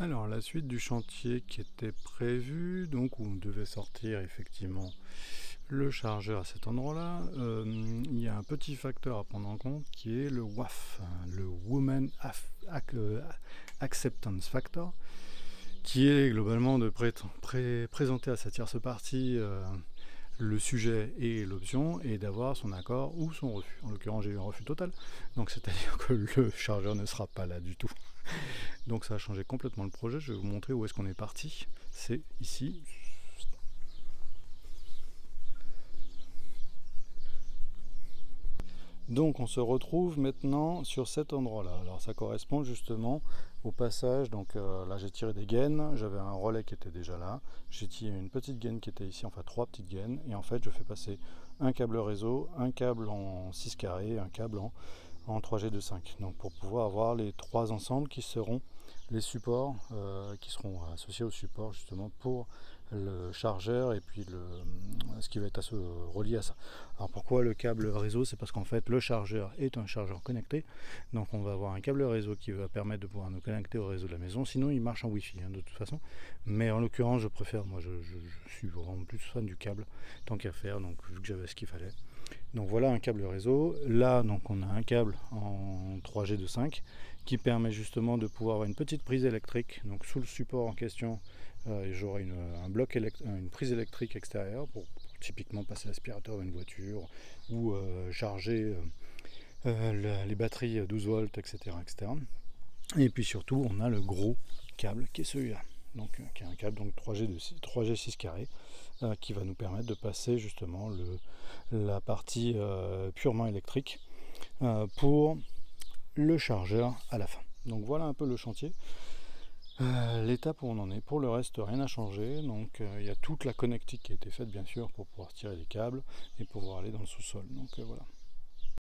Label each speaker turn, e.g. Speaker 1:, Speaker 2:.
Speaker 1: Alors, la suite du chantier qui était prévu, donc où on devait sortir effectivement le chargeur à cet endroit-là, il y a un petit facteur à prendre en compte qui est le WAF, le Acceptance Factor, qui est globalement de présenter à sa tierce partie le sujet et l'option et d'avoir son accord ou son refus. En l'occurrence, j'ai eu un refus total, donc c'est-à-dire que le chargeur ne sera pas là du tout. Donc ça a changé complètement le projet. Je vais vous montrer où est-ce qu'on est parti. C'est ici. Donc on se retrouve maintenant sur cet endroit-là. Alors ça correspond justement au passage. Donc là j'ai tiré des gaines. J'avais un relais qui était déjà là. J'ai tiré une petite gaine qui était ici, enfin 3 petites gaines. Et en fait je fais passer un câble réseau, un câble en 6 carrés, un câble en 3G25. Donc pour pouvoir avoir les 3 ensembles qui seront les supports qui seront associés au support justement pour le chargeur et puis ce qui va être relié à ça. Alors pourquoi le câble réseau? C'est parce qu'en fait le chargeur est un chargeur connecté, donc on va avoir un câble réseau qui va permettre de pouvoir nous connecter au réseau de la maison. Sinon il marche en wifi de toute façon, mais en l'occurrence je préfère, moi je suis vraiment plus fan du câble tant qu'à faire, donc vu que j'avais ce qu'il fallait. Donc voilà un câble réseau. Là donc on a un câble en 3G de 5 qui permet justement de pouvoir avoir une petite prise électrique. Donc sous le support en question, j'aurai une prise électrique extérieure pour typiquement passer l'aspirateur dans une voiture ou charger les batteries 12 volts, etc., etc. Et puis surtout on a le gros câble qui est celui-là. Donc, qui est un câble donc 3G 6 carré qui va nous permettre de passer justement la partie purement électrique pour le chargeur à la fin. Donc voilà un peu le chantier, l'étape où on en est. Pour le reste rien n'a changé, donc il y a toute la connectique qui a été faite bien sûr pour pouvoir tirer les câbles et pouvoir aller dans le sous-sol. Donc voilà.